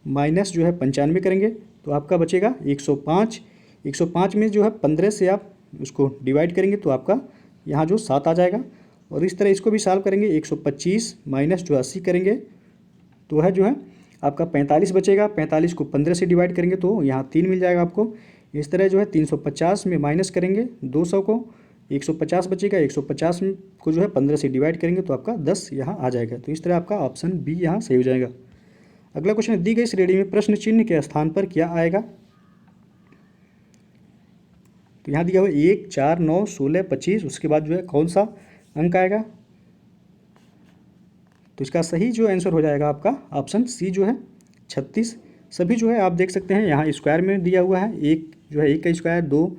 माइनस जो है 95 करेंगे तो आपका बचेगा 105। 105 में जो है 15 से आप उसको डिवाइड करेंगे तो आपका यहाँ जो 7 आ जाएगा। और इस तरह इसको भी सॉल्व करेंगे 125 माइनस जो 80 करेंगे तो है जो है आपका 45 बचेगा। 45 को 15 से डिवाइड करेंगे तो यहाँ 3 मिल जाएगा आपको। इस तरह जो है 350 में माइनस करेंगे 200 को 150 बचेगा। 150 को जो है 15 से डिवाइड करेंगे तो आपका 10 यहाँ आ जाएगा। तो इस तरह आपका ऑप्शन बी यहाँ सही हो जाएगा। अगला क्वेश्चन दी गई श्रेणी में प्रश्न चिन्ह के स्थान पर क्या आएगा। तो यहाँ दिया हुआ 1, 4, 9, 16, 25 उसके बाद जो है कौन सा अंक आएगा। तो इसका सही जो आंसर हो जाएगा आपका ऑप्शन सी जो है 36। सभी जो है आप देख सकते हैं यहाँ स्क्वायर में दिया हुआ है। 1 जो है 1 का स्क्वायर, 2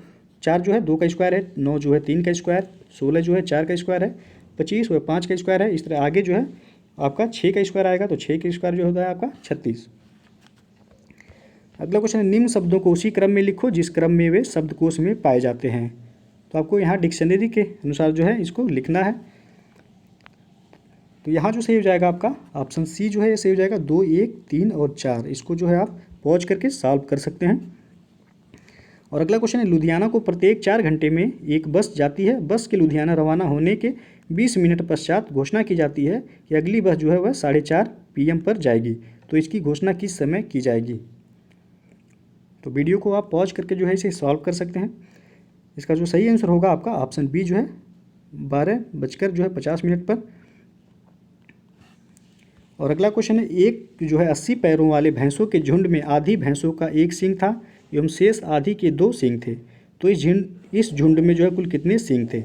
4 जो है 2 का स्क्वायर है, 9 जो है 3 का स्क्वायर, 16 जो है 4 का स्क्वायर है, 25 वो 5 का स्क्वायर है। इस तरह आगे जो है आपका 6 का स्क्वायर आएगा तो 6 का स्क्वायर जो होता है आपका 36। अगला क्वेश्चन है निम्न शब्दों को उसी क्रम में लिखो जिस क्रम में वे शब्दकोश में पाए जाते हैं। तो आपको यहाँ डिक्शनरी के अनुसार जो है इसको लिखना है। तो यहाँ जो सही हो जाएगा आपका ऑप्शन सी जो है ये सही हो जाएगा। 2, 1, 3 और 4 इसको जो है आप पॉज करके सॉल्व कर सकते हैं। और अगला क्वेश्चन है लुधियाना को प्रत्येक 4 घंटे में एक बस जाती है। बस के लुधियाना रवाना होने के 20 मिनट पश्चात घोषणा की जाती है कि अगली बस जो है वह 4:30 PM पर जाएगी। तो इसकी घोषणा किस समय की जाएगी। तो वीडियो को आप पॉज करके जो है इसे सॉल्व कर सकते हैं। इसका जो सही आंसर होगा आपका ऑप्शन बी जो है 12:50 पर। और अगला क्वेश्चन है एक जो है 80 पैरों वाले भैंसों के झुंड में आधी भैंसों का एक सींग था एवं शेष आधी के 2 सींग थे। तो इस झुंड में जो है कुल कितने सींग थे।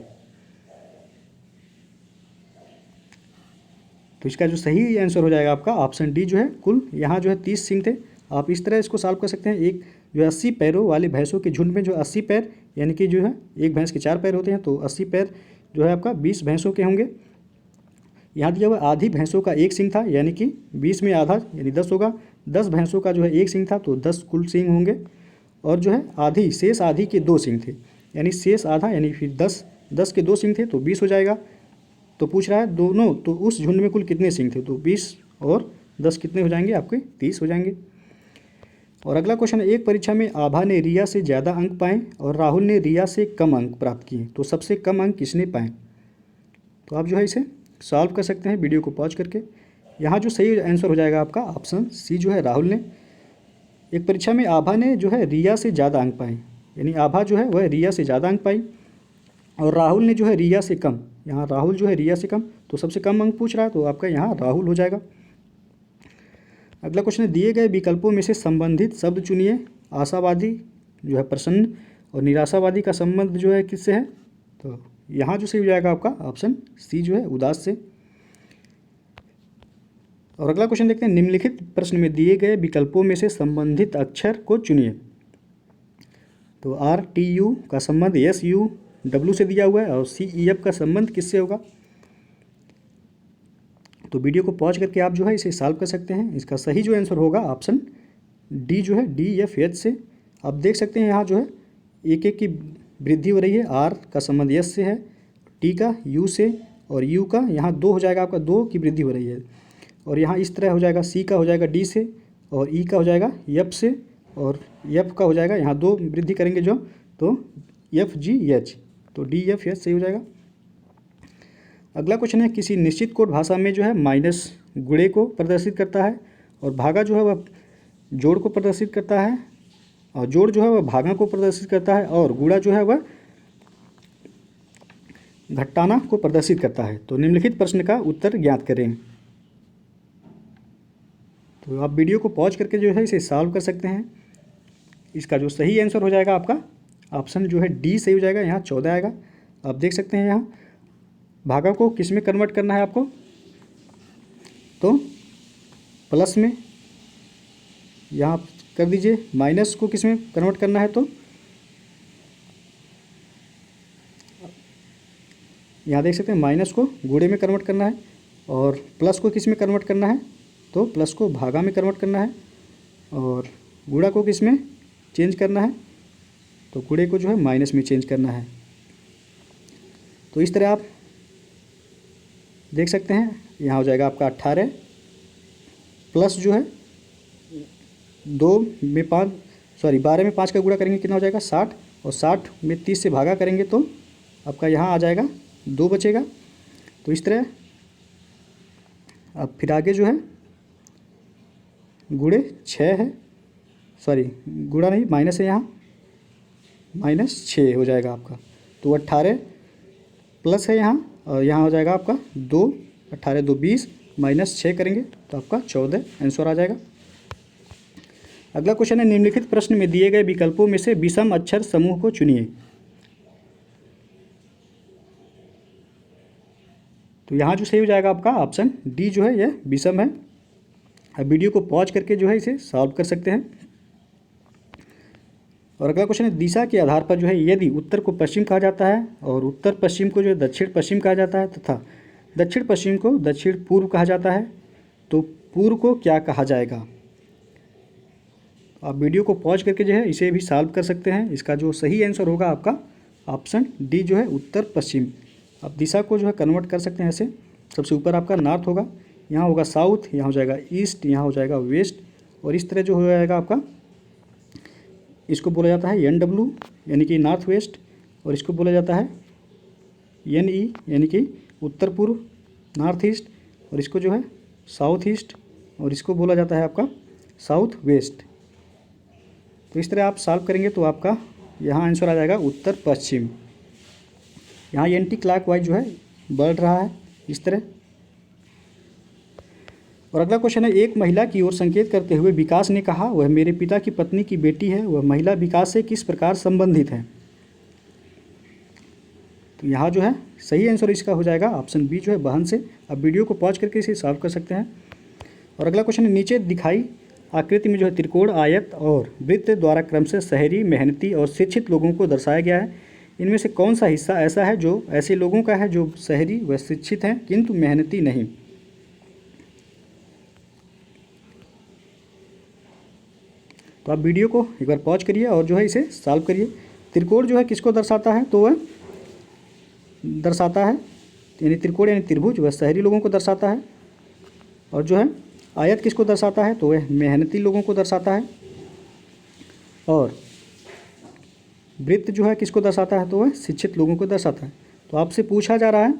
तो इसका जो सही आंसर हो जाएगा आपका ऑप्शन डी जो है कुल यहाँ जो है 30 सींग थे। आप इस तरह इसको सॉल्व कर सकते हैं। एक जो है 80 पैरों वाले भैंसों के झुंड में जो 80 पैर यानी कि जो है एक भैंस के 4 पैर होते हैं तो 80 पैर जो है आपका 20 भैंसों के होंगे। यहाँ दिया हुआ आधी भैंसों का एक सींग था यानी कि 20 में आधा यानी 10 होगा। 10 भैंसों का जो है एक सींग था तो 10 कुल सींग होंगे। और जो है आधी शेष आधी के 2 सींग थे यानी शेष आधा यानी फिर 10 के 2 सींग थे तो 20 हो जाएगा। तो पूछ रहा है दोनों तो उस झुंड में कुल कितने सींग थे। तो 20 और 10 कितने हो जाएंगे आपके 30 हो जाएंगे। और अगला क्वेश्चन एक परीक्षा में आभा ने रिया से ज़्यादा अंक पाए और राहुल ने रिया से कम अंक प्राप्त किए तो सबसे कम अंक किसने पाए। तो आप जो है इसे सॉल्व कर सकते हैं वीडियो को पॉज करके। यहाँ जो सही आंसर हो जाएगा आपका ऑप्शन सी जो है राहुल ने। एक परीक्षा में आभा ने जो है रिया से ज़्यादा अंक पाए यानी आभा जो है वह रिया से ज़्यादा अंक पाई और राहुल ने जो है रिया से कम। यहाँ राहुल जो है रिया से कम तो सबसे कम अंक पूछ रहा है तो आपका यहाँ राहुल हो जाएगा। अगला क्वेश्चन है दिए गए विकल्पों में से संबंधित शब्द चुनिए। आशावादी जो है प्रसन्न और निराशावादी का संबंध जो है किससे है, तो यहाँ जो सही हो जाएगा आपका ऑप्शन सी जो है उदास से। और अगला क्वेश्चन देखते हैं, निम्नलिखित प्रश्न में दिए गए विकल्पों में से संबंधित अक्षर को चुनिए। तो आर टी यू का संबंध एस यू डब्ल्यू से दिया हुआ है और सी ई एफ का संबंध किससे होगा। तो वीडियो को पॉज करके आप जो है इसे सॉल्व कर सकते हैं। इसका सही जो आंसर होगा ऑप्शन डी जो है डी एफ एच से। आप देख सकते हैं यहाँ जो है एक एक की वृद्धि हो रही है। आर का संबंध एस से है, टी का यू से और यू का यहाँ 2 हो जाएगा, आपका 2 की वृद्धि हो रही है। और यहाँ इस तरह हो जाएगा, सी का हो जाएगा डी से और ई का हो जाएगा एफ से और एफ का हो जाएगा यहाँ 2 वृद्धि करेंगे जो, तो एफ जी एच, तो डी एफ एच सही हो जाएगा। अगला क्वेश्चन है, किसी निश्चित कोड भाषा में जो है माइनस गुणे को प्रदर्शित करता है और भागा जो है वह जोड़ को प्रदर्शित करता है और जोड़ जो है वह भागा को प्रदर्शित करता है और गुणा जो है वह घटाना को प्रदर्शित करता है। तो निम्नलिखित प्रश्न का उत्तर ज्ञात करें। तो आप वीडियो को पॉज करके जो है इसे सॉल्व कर सकते हैं। इसका जो सही आंसर हो जाएगा आपका ऑप्शन जो है डी सही हो जाएगा। यहाँ 14 आएगा। आप देख सकते हैं यहाँ भागा को किस में कन्वर्ट करना है आपको, तो प्लस में, यहाँ कर दीजिए। माइनस को किस में कन्वर्ट करना है, तो यहाँ देख सकते हैं माइनस को गुणे में कन्वर्ट करना है और प्लस को किस में कन्वर्ट करना है, तो प्लस को भागा में कन्वर्ट करना है और गुणा को किस में चेंज करना है, तो गुणे को जो है माइनस में चेंज करना है। तो इस तरह आप देख सकते हैं यहाँ हो जाएगा आपका 18 प्लस जो है 12 में 5 का गुणा करेंगे कितना हो जाएगा 60 और 60 में 30 से भागा करेंगे तो आपका यहाँ आ जाएगा 2 बचेगा। तो इस तरह अब फिर आगे जो है गुणे 6 है, सॉरी गुणा नहीं माइनस है, यहाँ -6 हो जाएगा आपका। तो 18 प्लस है यहाँ और यहाँ हो जाएगा आपका 2, 18 2 20 -6 करेंगे तो आपका 14 आंसर आ जाएगा। अगला क्वेश्चन है, निम्नलिखित प्रश्न में दिए गए विकल्पों में से विषम अक्षर समूह को चुनिए। तो यहाँ जो सही हो जाएगा आपका ऑप्शन डी जो है यह विषम है। अब वीडियो को पॉज करके जो है इसे सॉल्व कर सकते हैं। और अगला क्वेश्चन है, दिशा के आधार पर जो है यदि उत्तर को पश्चिम कहा जाता है और उत्तर पश्चिम को जो है दक्षिण पश्चिम कहा जाता है तथा दक्षिण पश्चिम को दक्षिण पूर्व कहा जाता है तो पूर्व को क्या कहा जाएगा। आप वीडियो को पॉज करके जो है इसे भी सॉल्व कर सकते हैं। इसका जो सही आंसर होगा आपका ऑप्शन डी जो है उत्तर पश्चिम। आप दिशा को जो है कन्वर्ट कर सकते हैं ऐसे, सबसे ऊपर आपका नॉर्थ होगा, यहाँ होगा साउथ, यहाँ हो जाएगा ईस्ट, यहाँ हो जाएगा वेस्ट और इस तरह जो हो जाएगा आपका, इसको बोला जाता है NW यानी कि नॉर्थ वेस्ट और इसको बोला जाता है NE यानी कि उत्तर पूर्व नॉर्थ ईस्ट और इसको जो है साउथ ईस्ट और इसको बोला जाता है आपका साउथ वेस्ट। तो इस तरह आप सॉल्व करेंगे तो आपका यहाँ आंसर आ जाएगा उत्तर पश्चिम। यहाँ एंटी क्लॉकवाइज जो है बढ़ रहा है इस तरह। और अगला क्वेश्चन है, एक महिला की ओर संकेत करते हुए विकास ने कहा, वह मेरे पिता की पत्नी की बेटी है, वह महिला विकास से किस प्रकार संबंधित है। तो यहाँ जो है सही आंसर इसका हो जाएगा ऑप्शन बी जो है बहन से। अब वीडियो को पॉज करके इसे सॉल्व कर सकते हैं। और अगला क्वेश्चन है, नीचे दिखाई आकृति में जो है त्रिकोण, आयत और वृत्त द्वारा क्रमशः शहरी, मेहनती और शिक्षित लोगों को दर्शाया गया है। इनमें से कौन सा हिस्सा ऐसा है जो ऐसे लोगों का है जो शहरी व शिक्षित हैं किंतु मेहनती नहीं। तो आप वीडियो को एक बार पॉज करिए और जो है इसे सॉल्व करिए। त्रिकोण जो है किसको दर्शाता है, तो वह दर्शाता है यानी त्रिकोण यानी त्रिभुज वह शहरी लोगों को दर्शाता है। और जो है आयत किसको दर्शाता है, तो वह मेहनती लोगों को दर्शाता है। और वृत्त जो है किसको दर्शाता है, तो वह शिक्षित लोगों को दर्शाता है। तो आपसे पूछा जा रहा है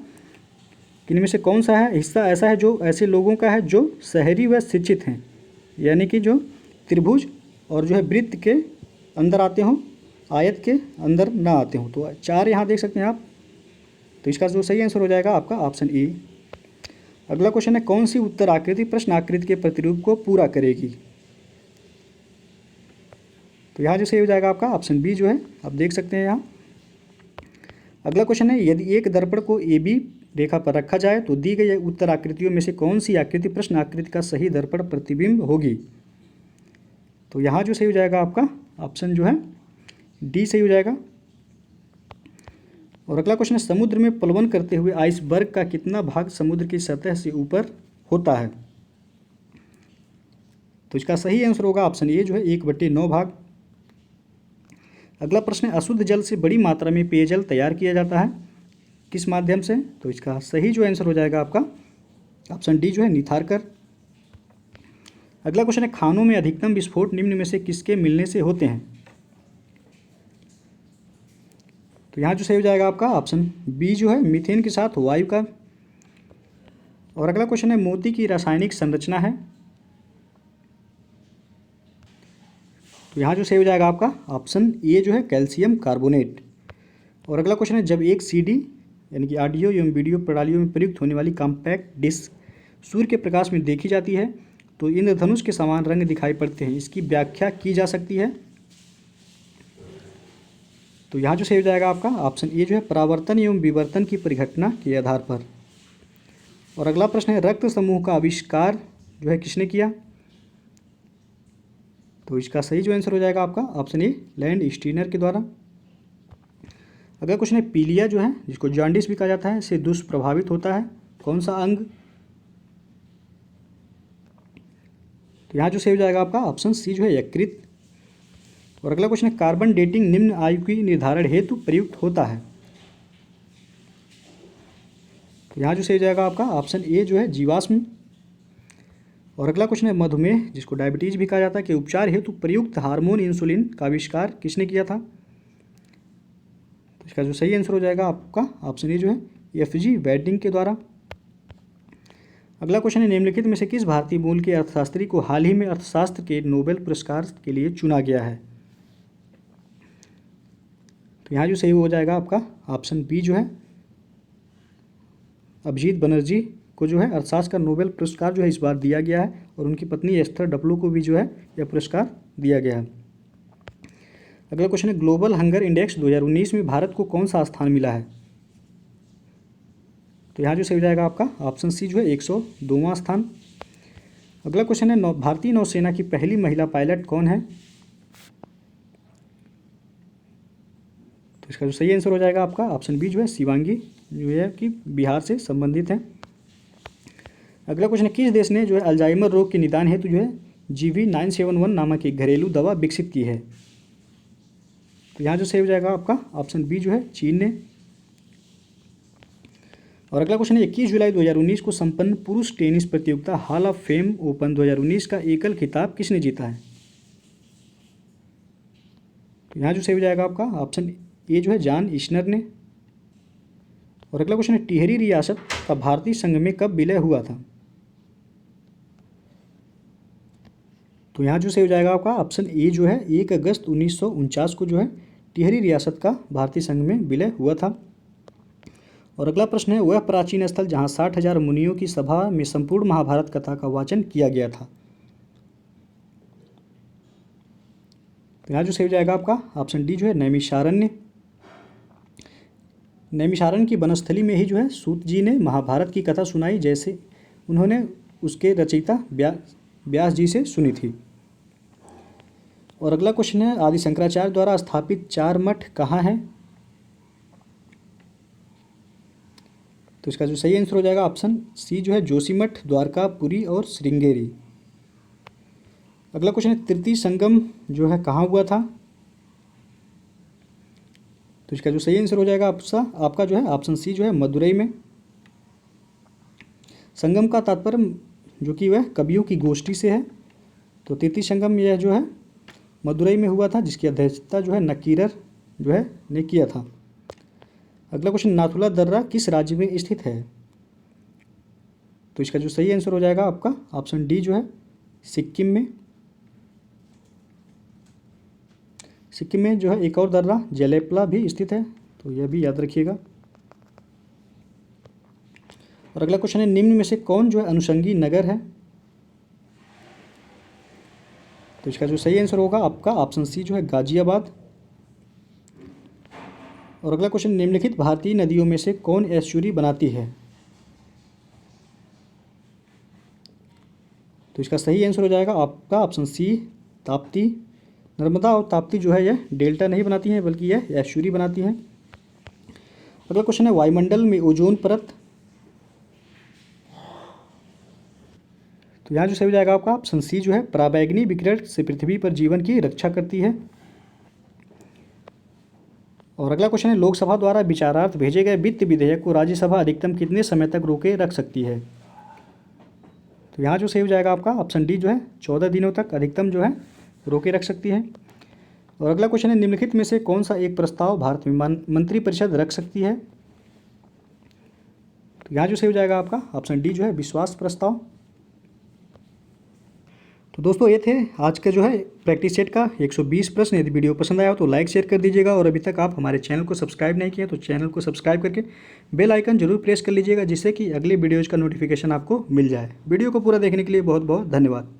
कि इनमें से कौन सा है हिस्सा ऐसा है जो ऐसे लोगों का है जो शहरी व शिक्षित हैं, यानी कि जो त्रिभुज और जो है वृत्त के अंदर आते हों, आयत के अंदर ना आते हों। तो 4 यहाँ देख सकते हैं आप। तो इसका जो सही आंसर हो जाएगा आपका ऑप्शन ए। अगला क्वेश्चन है, कौन सी उत्तर आकृति प्रश्न आकृति के प्रतिरूप को पूरा करेगी। तो यहाँ जो सही हो जाएगा आपका ऑप्शन बी जो है, आप देख सकते हैं यहाँ। अगला क्वेश्चन है, यदि एक दर्पण को ए बी रेखा पर रखा जाए तो दी गई उत्तर आकृतियों में से कौन सी आकृति प्रश्न आकृति का सही दर्पण प्रतिबिंब होगी। तो यहाँ जो सही हो जाएगा आपका ऑप्शन जो है डी सही हो जाएगा। और अगला क्वेश्चन है, समुद्र में प्लवन करते हुए आइसबर्ग का कितना भाग समुद्र की सतह से ऊपर होता है। तो इसका सही आंसर होगा ऑप्शन ए जो है 1/9 भाग। अगला प्रश्न है, अशुद्ध जल से बड़ी मात्रा में पेयजल तैयार किया जाता है, किस माध्यम से। तो इसका सही जो आंसर हो जाएगा आपका ऑप्शन डी जो है निथार कर। अगला क्वेश्चन है, खानों में अधिकतम विस्फोट निम्न में से किसके मिलने से होते हैं। तो यहाँ जो सही हो जाएगा आपका ऑप्शन बी जो है मीथेन के साथ वायु का। और अगला क्वेश्चन है, मोती की रासायनिक संरचना है। तो यहाँ जो सही हो जाएगा आपका ऑप्शन ए जो है कैल्शियम कार्बोनेट। और अगला क्वेश्चन है, जब एक सीडी यानी कि ऑडियो एवं वीडियो प्रणालियों में प्रयुक्त होने वाली कॉम्पैक्ट डिस्क सूर्य के प्रकाश में देखी जाती है तो इंद्रधनुष के समान रंग दिखाई पड़ते हैं, इसकी व्याख्या की जा सकती है। तो यहाँ जो सही हो जाएगा आपका ऑप्शन ए जो है परावर्तन एवं विवर्तन की परिघटना के आधार पर। और अगला प्रश्न है, रक्त समूह का आविष्कार जो है किसने किया। तो इसका सही जो आंसर हो जाएगा आपका ऑप्शन ए लैंड स्टीनर के द्वारा। अगला क्वेश्चन है, पीलिया जो है जिसको जॉन्डिस भी कहा जाता है, से दुष्प्रभावित होता है कौन सा अंग। तो यहाँ जो सही हो जाएगा आपका ऑप्शन सी जो है यकृत। और अगला क्वेश्चन है, कार्बन डेटिंग निम्न आयु की निर्धारण हेतु प्रयुक्त होता है। तो यहाँ जो सही हो जाएगा आपका ऑप्शन ए जो है जीवाश्म। और अगला क्वेश्चन है, मधुमेह जिसको डायबिटीज भी कहा जाता है के उपचार हेतु प्रयुक्त हार्मोन इंसुलिन का आविष्कार किसने किया था। तो इसका जो सही आंसर हो जाएगा आपका ऑप्शन ए जो है एफ.जी. वेडिंग के द्वारा। अगला क्वेश्चन है, निम्नलिखित में से किस भारतीय मूल के अर्थशास्त्री को हाल ही में अर्थशास्त्र के नोबेल पुरस्कार के लिए चुना गया है। तो यहाँ जो सही हो जाएगा आपका ऑप्शन बी जो है अभिजीत बनर्जी को जो है अर्थशास्त्र का नोबेल पुरस्कार जो है इस बार दिया गया है। और उनकी पत्नी एस्थर डुफ्लो को भी जो है यह पुरस्कार दिया गया है। अगला क्वेश्चन है, ग्लोबल हंगर इंडेक्स 2019 में भारत को कौन सा स्थान मिला है। तो यहाँ जो सही हो जाएगा आपका ऑप्शन सी जो है 102वां स्थान। अगला क्वेश्चन है, भारतीय नौसेना की पहली महिला पायलट कौन है। तो इसका जो सही आंसर हो जाएगा आपका ऑप्शन बी जो है शिवांगी, जो है कि बिहार से संबंधित है। अगला क्वेश्चन है, किस देश ने जो है अल्जाइमर रोग के निदान हेतु जो है GV971 नामक एक घरेलू दवा विकसित की है। तो यहाँ जो सही हो जाएगा आपका ऑप्शन बी जो है चीन ने। और अगला क्वेश्चन है, 21 जुलाई 2019 को संपन्न पुरुष टेनिस प्रतियोगिता हॉल ऑफ फेम ओपन 2019 का एकल खिताब किसने जीता है। तो यहाँ जो सही हो जाएगा आपका ऑप्शन ए जो है जॉन इस्नर ने। और अगला क्वेश्चन है, टिहरी रियासत का भारतीय संघ में कब विलय हुआ था। तो यहाँ जो सही हो जाएगा आपका ऑप्शन ए जो है 1 अगस्त 1949 को जो है टिहरी रियासत का भारतीय संघ में विलय हुआ था। और अगला प्रश्न है, वह प्राचीन स्थल जहाँ 60,000 मुनियों की सभा में संपूर्ण महाभारत कथा का वाचन किया गया था। तो यहाँ जो सही हो जाएगा आपका ऑप्शन डी जो है नैमिषारण्य। नैमिषारण्य की वनस्थली में ही जो है सूत जी ने महाभारत की कथा सुनाई, जैसे उन्होंने उसके रचयिता व्यास जी से सुनी थी। और अगला क्वेश्चन है, आदि शंकराचार्य द्वारा स्थापित 4 मठ कहाँ हैं। तो इसका जो सही आंसर हो जाएगा ऑप्शन सी जो है जोशीमठ, द्वारका, पुरी और श्रृंगेरी। अगला क्वेश्चन है, तृतीय संगम जो है कहाँ हुआ था। तो इसका जो सही आंसर हो जाएगा आपका जो है ऑप्शन सी जो है मदुरई में। संगम का तात्पर्य जो कि वह कवियों की गोष्ठी से है। तो तृतीय संगम यह जो है मदुरई में हुआ था, जिसकी अध्यक्षता जो है नकीरर जो है ने किया था। अगला क्वेश्चन, नाथुला दर्रा किस राज्य में स्थित है। तो इसका जो सही आंसर हो जाएगा आपका ऑप्शन डी जो है सिक्किम में। सिक्किम में जो है एक और दर्रा जेलेपला भी स्थित है, तो यह भी याद रखिएगा। और अगला क्वेश्चन है, निम्न में से कौन जो है अनुषंगी नगर है। तो इसका जो सही आंसर होगा आपका ऑप्शन सी जो है गाजियाबाद। और अगला क्वेश्चन, निम्नलिखित भारतीय नदियों में से कौन एस्चुरी बनाती है? तो इसका सही आंसर हो जाएगा आपका ऑप्शन सी ताप्ती। नर्मदा और ताप्ती जो है यह डेल्टा नहीं बनाती हैं बल्कि यह एस्चुरी बनाती हैं। अगला क्वेश्चन है, वायुमंडल में ओजोन परत। तो यहाँ जो सही हो जाएगा आपका ऑप्शन सी जो है पराबैंगनी विकिरण से पृथ्वी पर जीवन की रक्षा करती है। और अगला क्वेश्चन है, लोकसभा द्वारा विचारार्थ भेजे गए वित्त विधेयक को राज्यसभा अधिकतम कितने समय तक रोके रख सकती है? तो यहाँ जो सही हो जाएगा आपका ऑप्शन डी जो है 14 दिनों तक अधिकतम जो है रोके रख सकती है। और अगला क्वेश्चन है, निम्नलिखित में से कौन सा एक प्रस्ताव भारत में मंत्रिपरिषद रख सकती है? तो यहाँ जो सही हो जाएगा आपका ऑप्शन डी जो है विश्वास प्रस्ताव। तो दोस्तों ये थे आज का जो है प्रैक्टिस सेट का 120 प्रश्न। यदि वीडियो पसंद आया हो तो लाइक शेयर कर दीजिएगा, और अभी तक आप हमारे चैनल को सब्सक्राइब नहीं किया तो चैनल को सब्सक्राइब करके बेल आइकन जरूर प्रेस कर लीजिएगा, जिससे कि अगले वीडियोज़ का नोटिफिकेशन आपको मिल जाए। वीडियो को पूरा देखने के लिए बहुत बहुत धन्यवाद।